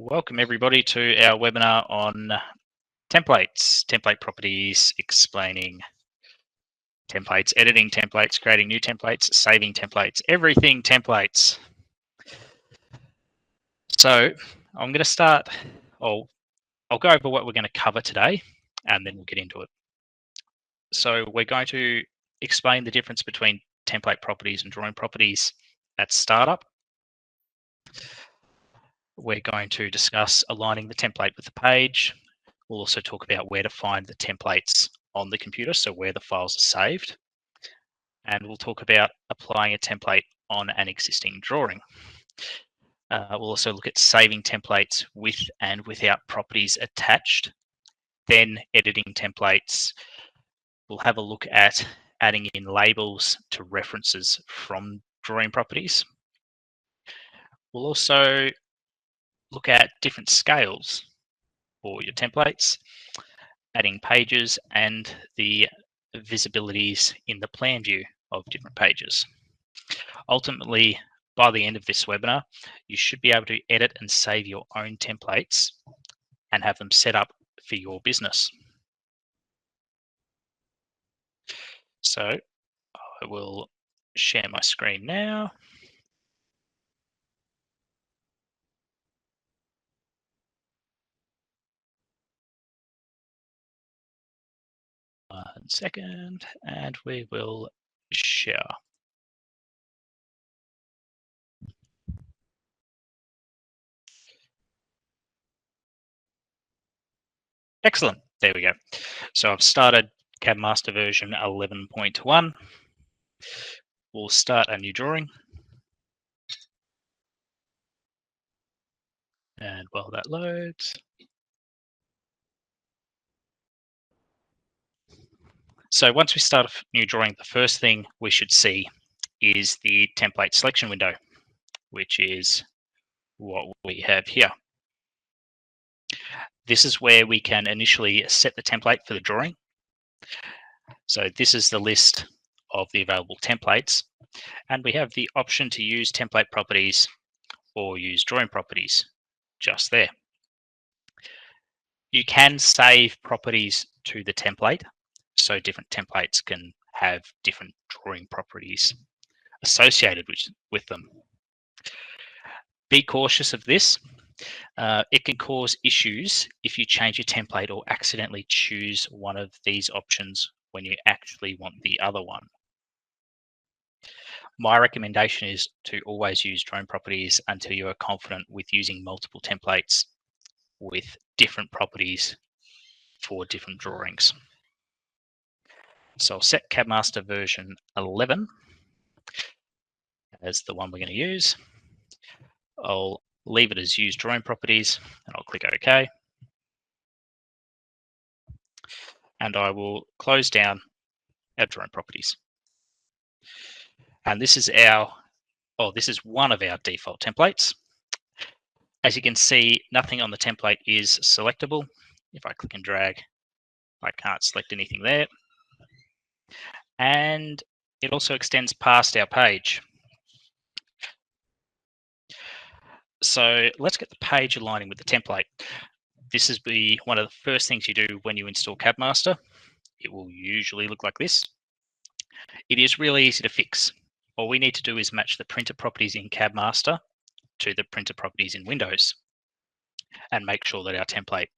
Welcome everybody to our webinar on templates, template properties, explaining templates, editing templates, creating new templates, saving templates, everything templates. So I'm going to start, I'll go over what we're going to cover today and then we'll get into it. So we're going to explain the difference between template properties and drawing properties at startup. We're going to discuss aligning the template with the page. We'll also talk about where to find the templates on the computer, so where the files are saved. And we'll talk about applying a template on an existing drawing. We'll also look at saving templates with and without properties attached, then editing templates. We'll have a look at adding in labels to references from drawing properties. We'll also look at different scales for your templates, adding pages and the visibilities in the plan view of different pages. Ultimately, by the end of this webinar, you should be able to edit and save your own templates and have them set up for your business. So I will share my screen now. One second, and we will share. Excellent, there we go. So I've started CADMaster version 11.1. We'll start a new drawing. And while that loads, so once we start a new drawing, the first thing we should see is the template selection window, which is what we have here. This is where we can initially set the template for the drawing. So this is the list of the available templates, and we have the option to use template properties or use drawing properties just there. You can save properties to the template, so different templates can have different drawing properties associated with them. Be cautious of this. It can cause issues if you change your template or accidentally choose one of these options when you actually want the other one. My recommendation is to always use drawing properties until you are confident with using multiple templates with different properties for different drawings. So I'll set CADMaster version 11 as the one we're going to use. I'll leave it as use drawing properties and I'll click OK. And I will close down our drawing properties. And this is this is one of our default templates. As you can see, nothing on the template is selectable. If I click and drag, I can't select anything there. And it also extends past our page. So let's get the page aligning with the template. This is one of the first things you do when you install CADMaster. It will usually look like this. It is really easy to fix. All we need to do is match the printer properties in CADMaster to the printer properties in Windows and make sure that our template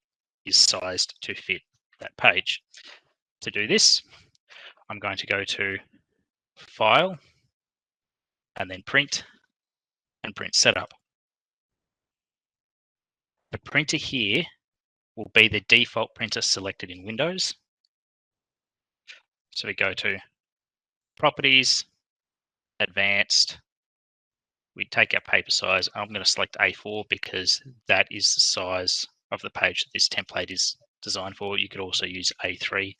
is sized to fit that page. To do this, I'm going to go to File and then Print and Print Setup. The printer here will be the default printer selected in Windows. So we go to Properties, Advanced. We take our paper size. I'm going to select A4 because that is the size of the page that this template is designed for. You could also use A3.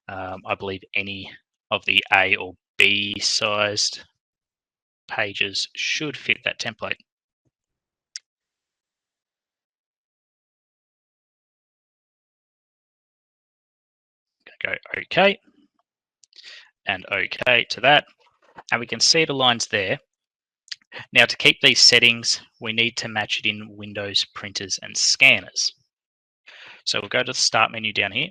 I believe any of the A or B sized pages should fit that template. Go OK and OK to that. And we can see it aligns there. Now, to keep these settings, we need to match it in Windows printers and scanners. So we'll go to the Start menu down here,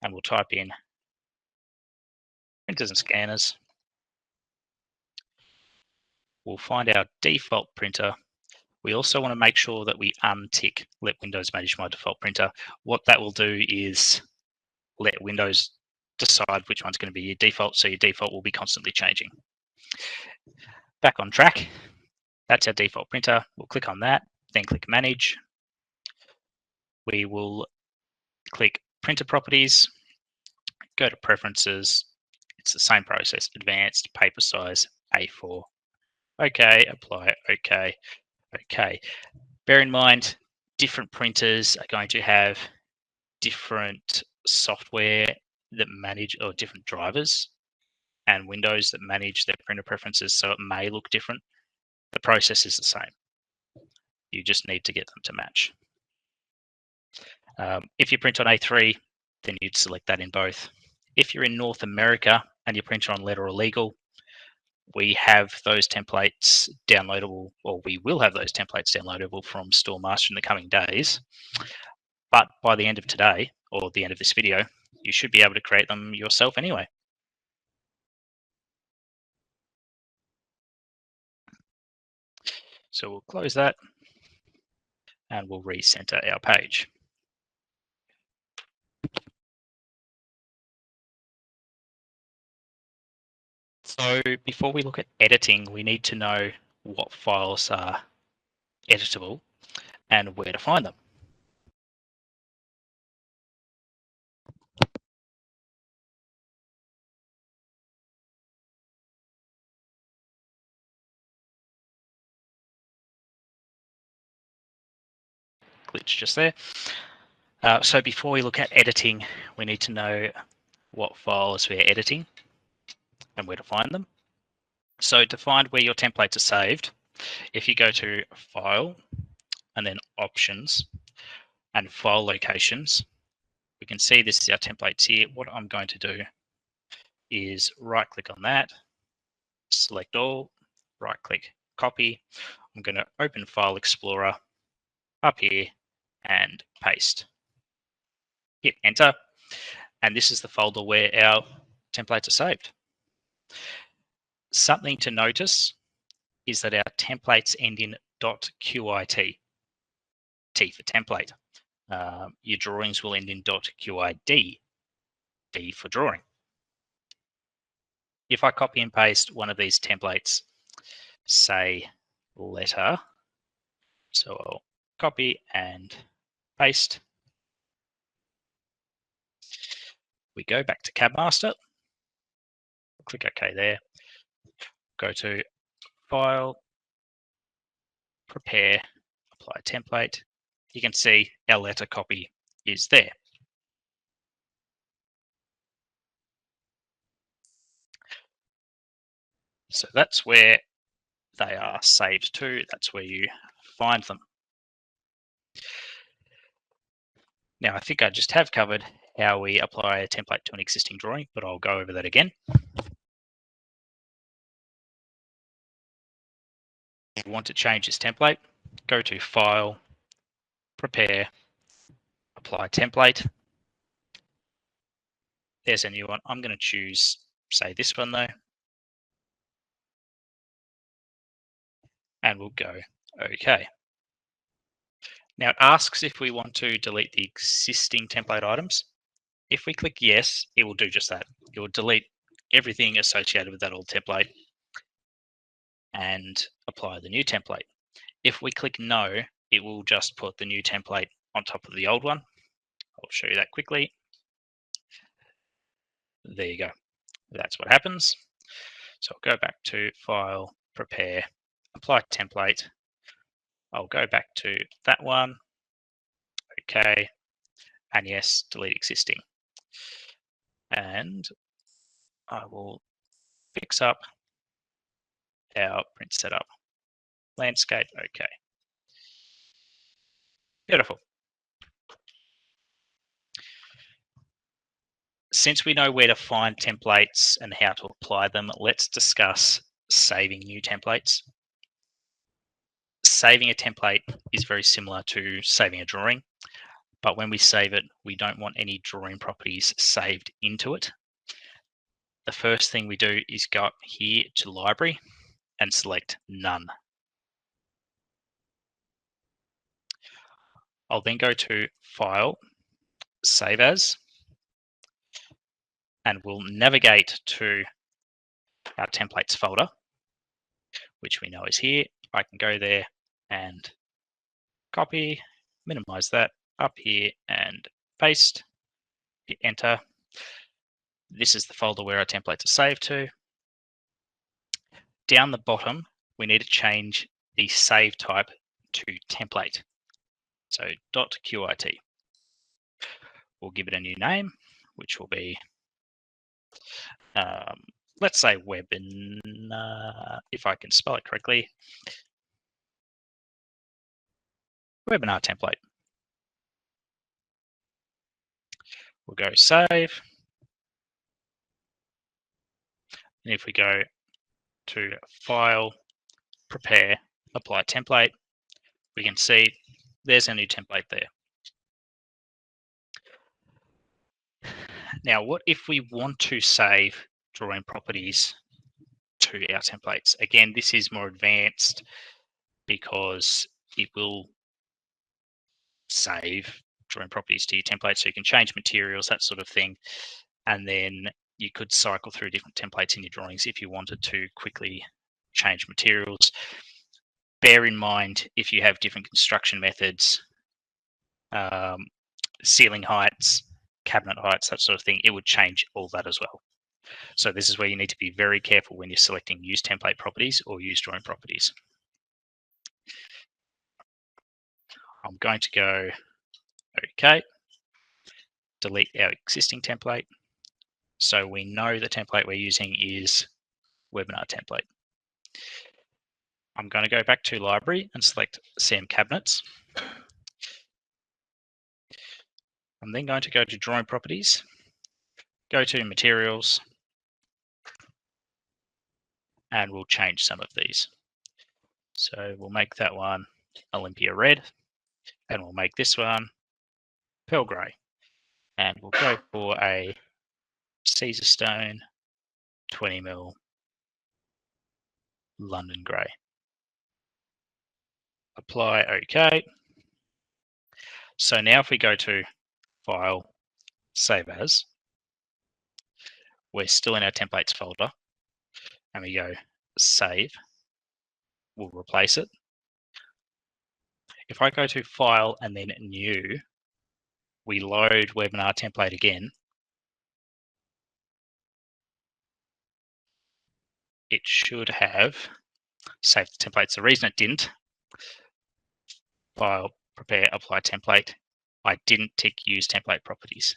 and we'll type in printers and scanners. We'll find our default printer. We also want to make sure that we untick Let Windows Manage My Default Printer. What that will do is let Windows decide which one's going to be your default, so your default will be constantly changing. Back on track. That's our default printer. We'll click on that, then click Manage. We will click Printer Properties, go to Preferences. It's the same process, Advanced, Paper Size, A4. OK, apply, OK, OK. Bear in mind, different printers are going to have different software that manage, or different drivers and Windows that manage their printer preferences, so it may look different. The process is the same. You just need to get them to match. If you print on A3, then you'd select that in both. If you're in North America and you print on letter or legal, we have those templates downloadable, or we will have those templates downloadable from StoreMaster in the coming days. But by the end of today, or the end of this video, you should be able to create them yourself anyway. So we'll close that and we'll recenter our page. So before we look at editing, we need to know what files are editable and where to find them. Glitch just there. So before we look at editing, we need to know what files we're editing and where to find them. So to find where your templates are saved, if you go to File and then Options and File Locations, we can see this is our templates here. What I'm going to do is right click on that, select all, right click, copy. I'm going to open File Explorer up here and paste. Hit enter, and this is the folder where our templates are saved. Something to notice is that our templates end in .qit, T for template. Your drawings will end in .qid, D for drawing. If I copy and paste one of these templates, say letter, so I'll copy and paste. We go back to CADmaster, click OK there, go to File, Prepare, Apply Template. You can see our letter copy is there. So that's where they are saved to. That's where you find them. Now, I think I just have covered how we apply a template to an existing drawing, but I'll go over that again. If you want to change this template, go to File, Prepare, Apply Template. There's a new one. I'm going to choose, say, this one though. And we'll go OK. Now it asks if we want to delete the existing template items. If we click yes, it will do just that. It will delete everything associated with that old template and apply the new template. If we click no, it will just put the new template on top of the old one. I'll show you that quickly. There you go. That's what happens. So I'll go back to File, Prepare, Apply Template. I'll go back to that one. OK. And yes, delete existing. And I will fix up our print setup. Landscape, OK. Beautiful. Since we know where to find templates and how to apply them, let's discuss saving new templates. saving a template is very similar to saving a drawing, but when we save it, we don't want any drawing properties saved into it. The first thing we do is go up here to Library and select None. I'll then go to File, Save As, and we'll navigate to our templates folder, which we know is here. I can go there and copy, minimize that up here and paste, hit enter. This is the folder where our templates are saved to. Down the bottom, we need to change the save type to template. So .qt. We'll give it a new name, which will be, let's say webinar, if I can spell it correctly, webinar template. We'll go save. And if we go to File, Prepare, Apply Template, we can see there's a new template there. Now, what if we want to save drawing properties to our templates? Again, this is more advanced because it will save drawing properties to your template, so you can change materials, that sort of thing, and then you could cycle through different templates in your drawings if you wanted to quickly change materials. Bear in mind, if you have different construction methods, ceiling heights, cabinet heights, that sort of thing, it would change all that as well. So this is where you need to be very careful when you're selecting use template properties or use drawing properties. I'm going to go OK, delete our existing template. So we know the template we're using is webinar template. I'm going to go back to Library and select CM Cabinets. I'm then going to go to Drawing Properties, go to Materials, and we'll change some of these. So we'll make that one Olympia Red, and we'll make this one Pearl Grey. And we'll go for a Caesar Stone 20mm London Grey. Apply OK. So now if we go to File, Save As, we're still in our templates folder, and we go Save, we'll replace it. If I go to File and then New, we load webinar template again, it should have saved the templates. The reason it didn't, File, Prepare, Apply Template, I didn't tick Use Template Properties.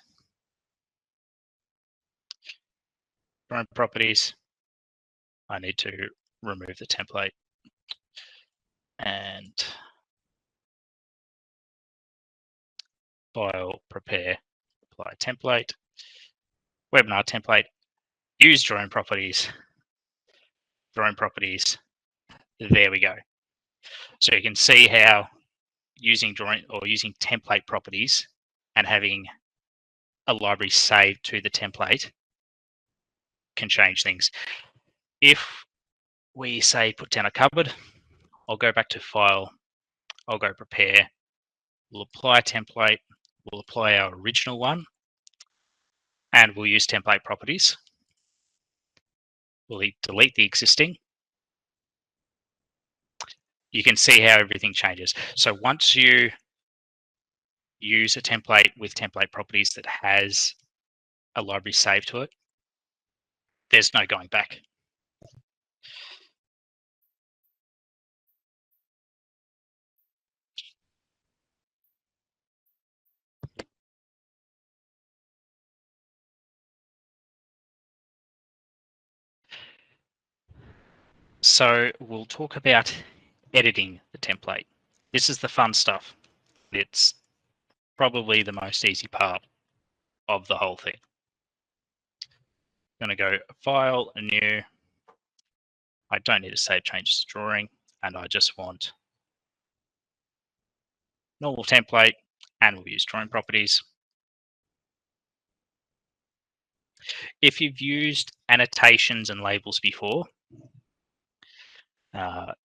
From Properties, I need to remove the template and File, Prepare, Apply Template, Webinar Template, Use Drawing Properties, Drawing Properties, there we go. So you can see how using drawing or using template properties and having a library saved to the template can change things. If we say put down a cupboard, I'll go back to File, I'll go Prepare, we'll apply a template, we'll apply our original one, and we'll use template properties. We'll delete the existing. You can see how everything changes. So once you use a template with template properties that has a library saved to it, there's no going back. So we'll talk about editing the template. This is the fun stuff. It's probably the most easy part of the whole thing. I'm going to go File, New. I don't need to save changes to drawing, and I just want normal template, and we'll use drawing properties. If you've used annotations and labels before,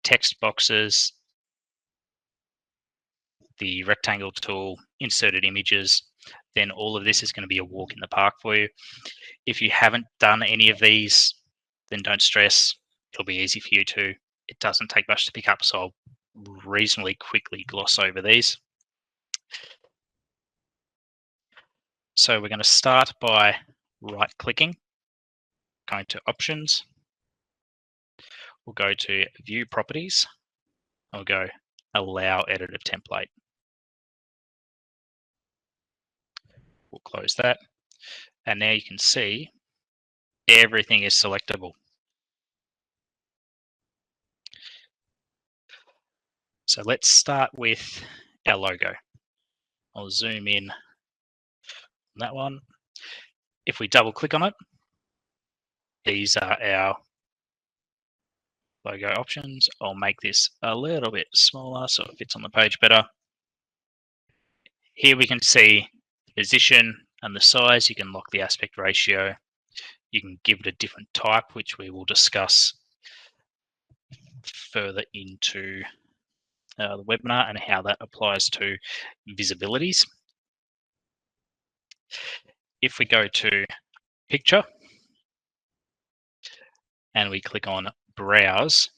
text boxes, the rectangle tool, inserted images, then all of this is going to be a walk in the park for you. If you haven't done any of these, then don't stress. It'll be easy for you too. It doesn't take much to pick up, so I'll reasonably quickly gloss over these. So we're going to start by right-clicking, going to Options. We'll go to View Properties. I'll go Allow Edit of Template. We'll close that. And now you can see everything is selectable. So let's start with our logo. I'll zoom in on that one. If we double click on it, these are our logo options. I'll make this a little bit smaller so it fits on the page better. Here we can see the position and the size. You can lock the aspect ratio. You can give it a different type, which we will discuss further into the webinar and how that applies to visibilities. If we go to Picture and we click on Browse,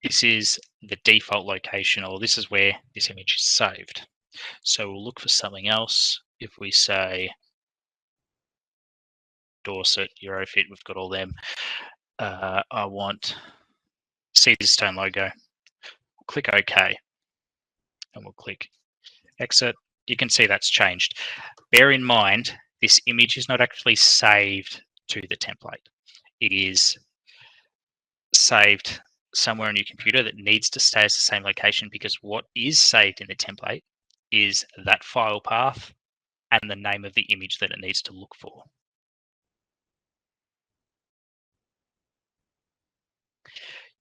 this is the default location, or this is where this image is saved. So we'll look for something else. If we say Dorset, Eurofit, we've got all them. I want Caesarstone logo. We'll click OK, and we'll click Exit. You can see that's changed. Bear in mind, this image is not actually saved to the template. It is saved somewhere on your computer that needs to stay as the same location, because what is saved in the template is that file path and the name of the image that it needs to look for.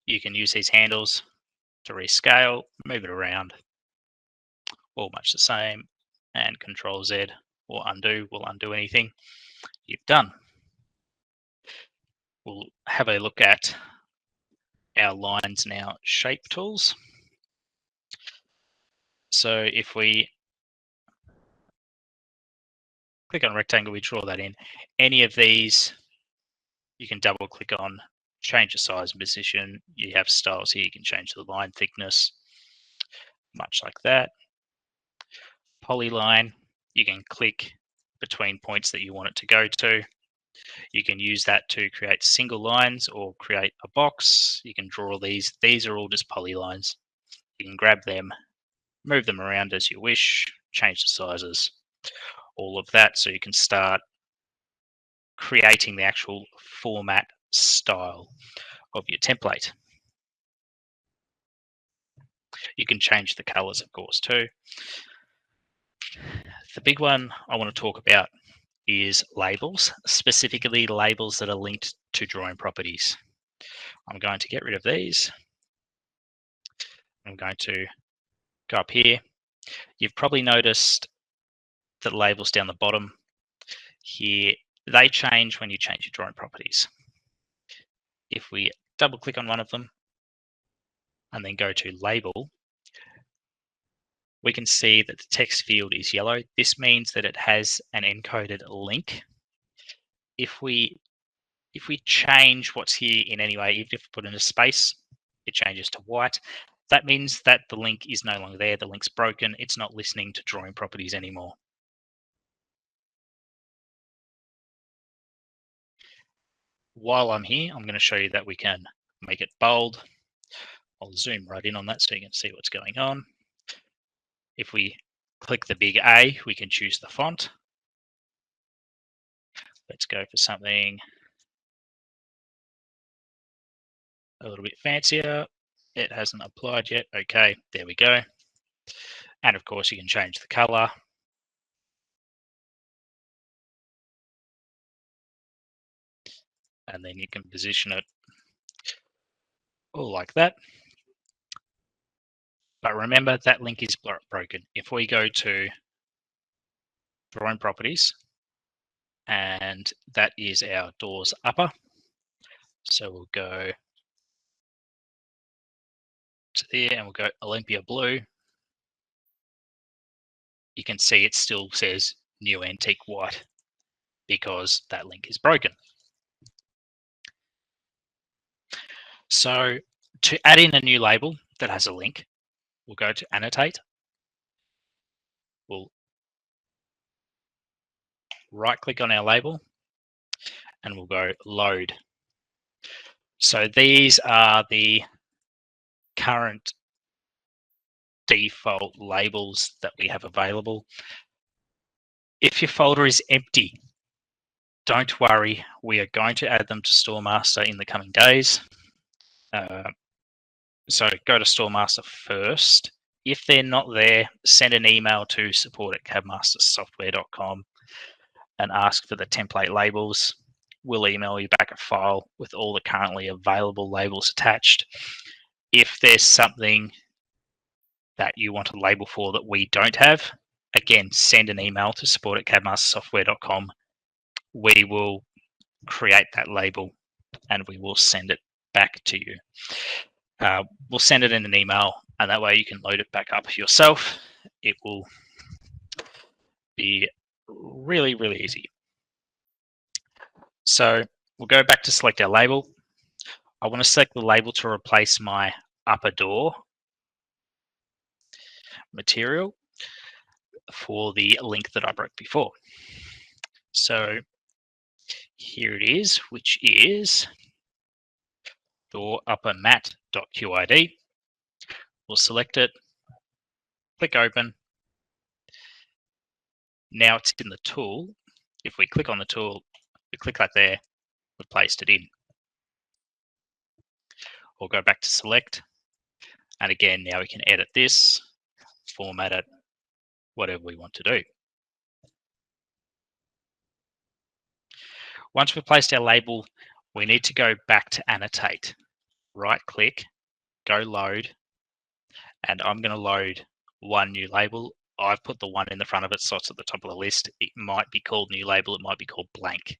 You can use these handles to rescale, move it around, all much the same, and Control Z or undo will undo anything you've done. We'll have a look at our lines now, shape tools. So if we click on rectangle, we draw that in. Any of these, you can double click on, change the size and position. You have styles here, you can change the line thickness, much like that. Polyline, you can click between points that you want it to go to. You can use that to create single lines or create a box. You can draw these. These are all just polylines. You can grab them, move them around as you wish, change the sizes, all of that, so you can start creating the actual format style of your template. You can change the colors, of course, too. The big one I want to talk about is labels, specifically labels that are linked to drawing properties. I'm going to get rid of these. I'm going to go up here. You've probably noticed the labels down the bottom here, they change when you change your drawing properties. If we double click on one of them and then go to label, we can see that the text field is yellow. This means that it has an encoded link. If we change what's here in any way, even if we put in a space, it changes to white. That means that the link is no longer there. The link's broken. It's not listening to drawing properties anymore. While I'm here, I'm going to show you that we can make it bold. I'll zoom right in on that so you can see what's going on. If we click the big A, we can choose the font. Let's go for something a little bit fancier. It hasn't applied yet. Okay, there we go. And of course, you can change the color. And then you can position it all like that. But remember that link is broken. If we go to drawing properties, and that is our doors upper. So we'll go to there and we'll go Olympia Blue. You can see it still says new antique white because that link is broken. So to add in a new label that has a link, we'll go to annotate. We'll right click on our label and we'll go load. So these are the current default labels that we have available. If your folder is empty, don't worry, we are going to add them to StoreMaster in the coming days. So go to StoreMaster first. If they're not there, send an email to support@cabmastersoftware.com and ask for the template labels. We'll email you back a file with all the currently available labels attached. If there's something that you want a label for that we don't have, again, send an email to support@cabmastersoftware.com. We will create that label and we will send it back to you. We'll send it in an email and that way you can load it back up yourself. It will be really, really easy. So we'll go back to select our label. I want to select the label to replace my upper door material for the link that I broke before. So here it is, which is door upper mat.qid. We'll select it, click open. Now it's in the tool. If we click on the tool, we click that there, we've placed it in. We'll go back to select. And again, now we can edit this, format it, whatever we want to do. Once we've placed our label, we need to go back to annotate. Right click, go load, and I'm going to load one new label. I've put the one in the front of it, so it's at the top of the list. It might be called new label, it might be called blank.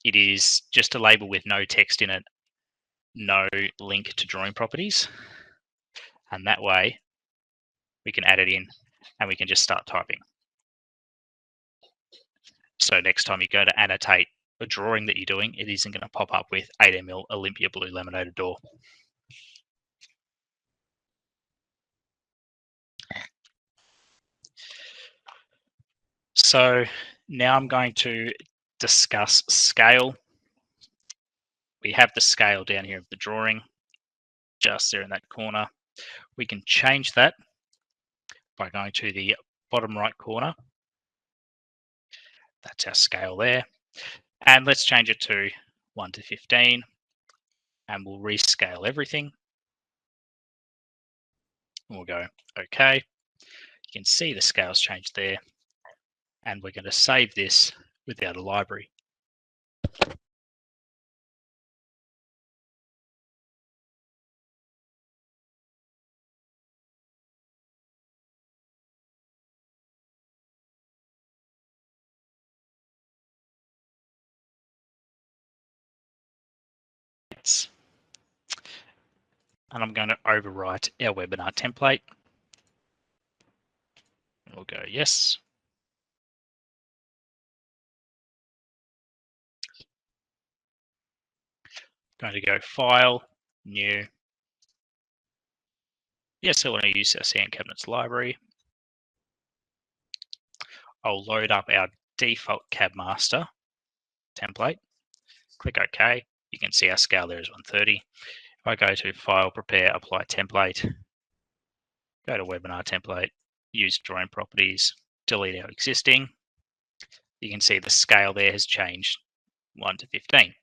It is just a label with no text in it, no link to drawing properties. And that way we can add it in and we can just start typing. So next time you go to annotate a drawing that you're doing, it isn't going to pop up with 8mm Olympia Blue laminated door. So now I'm going to discuss scale. We have the scale down here of the drawing, just there in that corner. We can change that by going to the bottom right corner. That's our scale there. And let's change it to 1 to 15. And we'll rescale everything. And we'll go OK. You can see the scale's changed there. And we're going to save this without a library. And I'm going to overwrite our webinar template. We'll go yes. Going to go File, New. Yes, I want to use our sand cabinets library. I'll load up our default CABmaster template. Click OK. You can see our scale there is 130. If I go to File, Prepare, Apply Template, go to Webinar Template, use Drawing Properties, delete our existing. You can see the scale there has changed 1 to 15.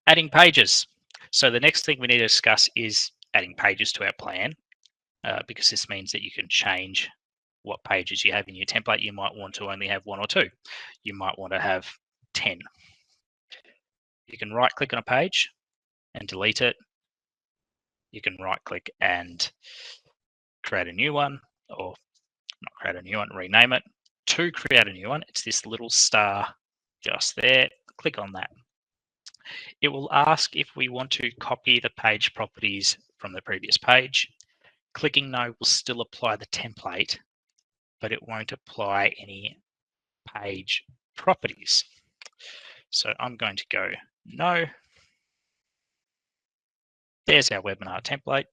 Adding pages. So the next thing we need to discuss is adding pages to our plan, because this means that you can change what pages you have in your template. You might want to only have 1 or 2. You might want to have 10. You can right click on a page and delete it. you can right click and create a new one, or not create a new one, rename it. To create a new one, it's this little star just there. Click on that. It will ask if we want to copy the page properties from the previous page. Clicking no will still apply the template, but it won't apply any page properties. So I'm going to go no. There's our webinar template.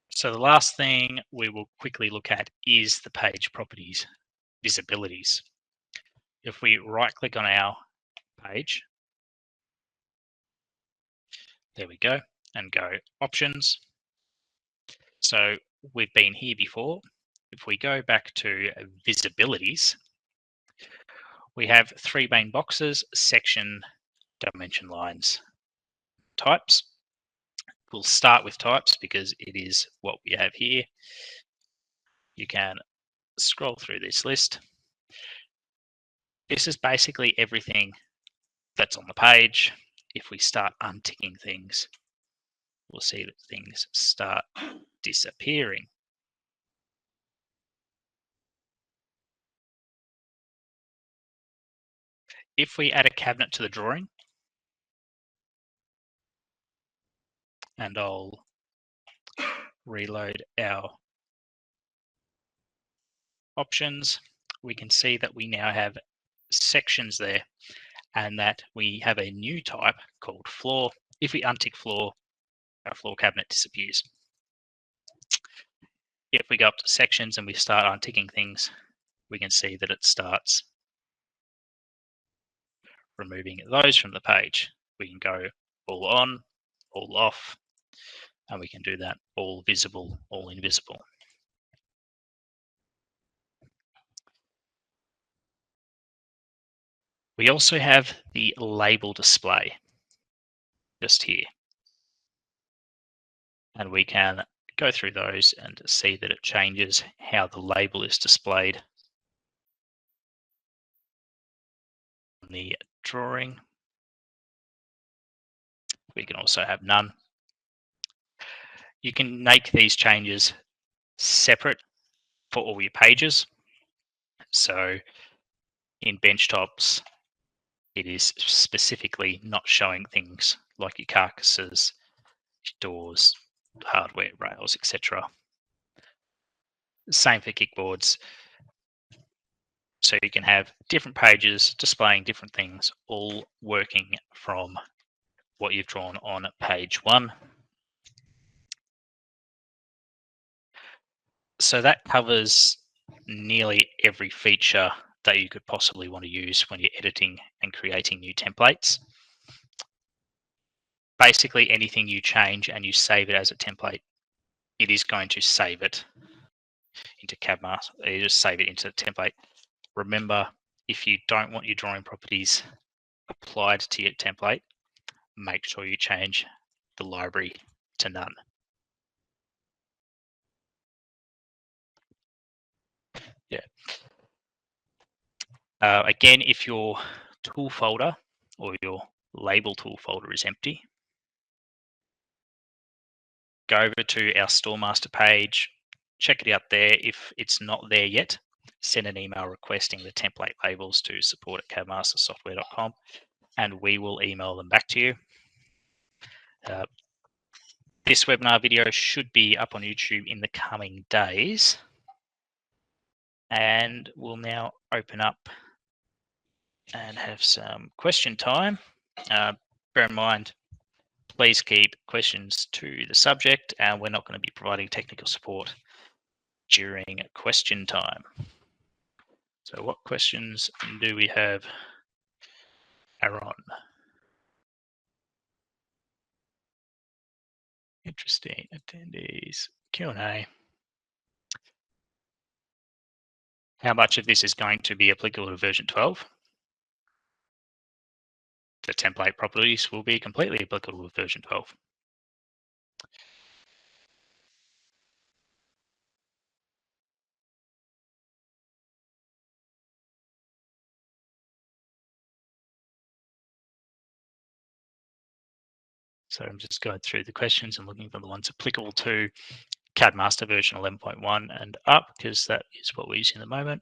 So the last thing we will quickly look at is the page properties visibilities. If we right click on our page, there we go, and go options. So we've been here before. If we go back to visibilities, we have three main boxes: section, dimension lines, types. We'll start with types because it is what we have here. You can scroll through this list. This is basically everything that's on the page. If we start unticking things, we'll see that things start disappearing. If we add a cabinet to the drawing, and I'll reload our options, we can see that we now have sections there and that we have a new type called floor. If we untick floor, our floor cabinet disappears. If we go up to sections and we start unticking things, we can see that it starts removing those from the page. We can go all on, all off, and we can do that all visible, all invisible. We also have the label display just here. And we can go through those and see that it changes how the label is displayed on the drawing. We can also have none. You can make these changes separate for all your pages. So in Benchtops, it is specifically not showing things like your carcasses, doors, hardware, rails, etc. Same for kickboards. So you can have different pages displaying different things, all working from what you've drawn on page one. So that covers nearly every feature that you could possibly want to use when you're editing and creating new templates. Basically, anything you change and you save it as a template, it is going to save it into CADMaster. You just save it into the template. Remember, if you don't want your drawing properties applied to your template, make sure you change the library to none. Yeah. Again, if your tool folder or your label tool folder is empty, go over to our StoreMaster page, check it out there. If it's not there yet, send an email requesting the template labels to support@cadmastersoftware.com and we will email them back to you. This webinar video should be up on YouTube in the coming days. And we'll now open up and have some question time. Bear in mind, please keep questions to the subject, and we're not going to be providing technical support during question time. So what questions do we have, Aaron? Interesting attendees, Q&A. How much of this is going to be applicable to version 12? The template properties will be completely applicable with version 12. So I'm just going through the questions and looking for the ones applicable to CAD Master version 11.1 and up, because that is what we're using at the moment.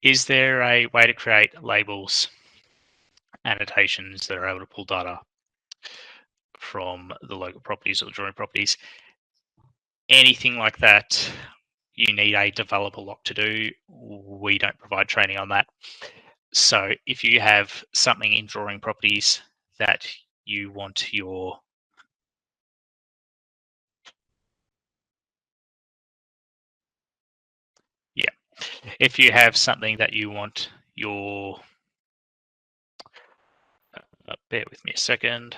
Is there a way to create labels, annotations that are able to pull data from the local properties or drawing properties? Anything like that, you need a developer lock to do. We don't provide training on that. So if you have something in drawing properties that you want your if you have something that you want your bear with me a second.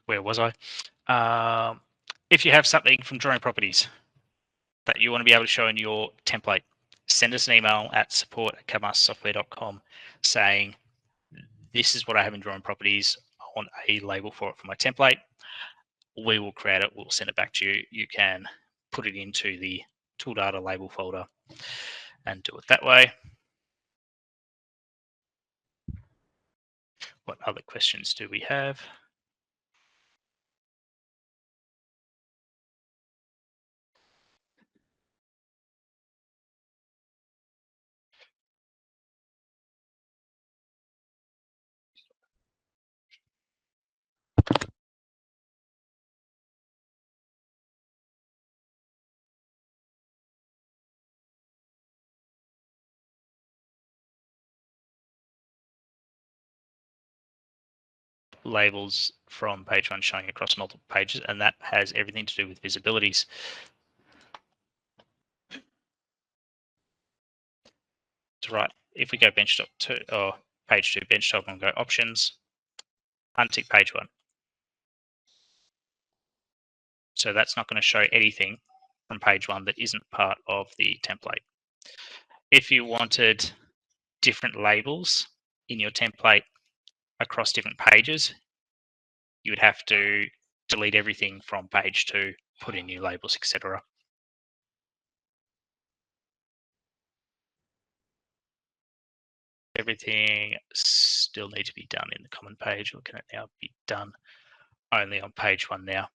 Where was I? If you have something from drawing properties that you want to be able to show in your template, send us an email at support@cadmastersoftware.com saying, this is what I have in drawing properties. I want a label for it for my template. We will create it. We'll send it back to you. You can put it into the tool data label folder and do it that way. What other questions do we have? Labels from page 1 showing across multiple pages, and that has everything to do with visibilities. Right, if we go benchtop 2 or page 2 benchtop and go options, untick page 1. So that's not going to show anything from page 1 that isn't part of the template. If you wanted different labels in your template across different pages, you would have to delete everything from page 2, put in new labels, etc. Everything still needs to be done in the common page, or can it now be done only on page 1 now?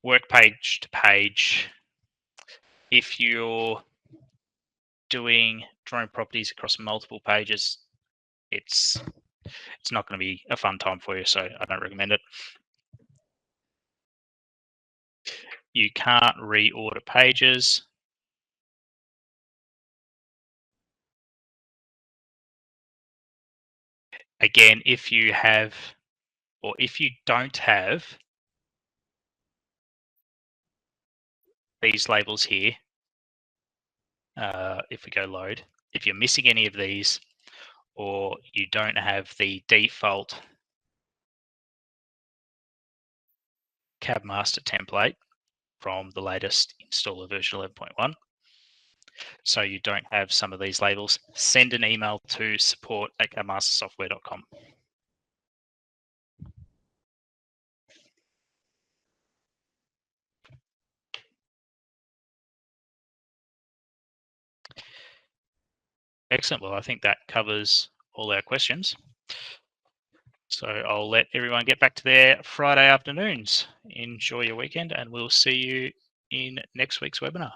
Work page to page. If you're doing drawing properties across multiple pages, it's not going to be a fun time for you, so I don't recommend it. You can't reorder pages. Again, if you have, or if you don't have these labels here, if we go load, if you're missing any of these, or you don't have the default CAD Master template from the latest installer version 11.1, so you don't have some of these labels, send an email to support@cadmastersoftware.com. Excellent. Well, I think that covers all our questions. So I'll let everyone get back to their Friday afternoons. Enjoy your weekend, and we'll see you in next week's webinar.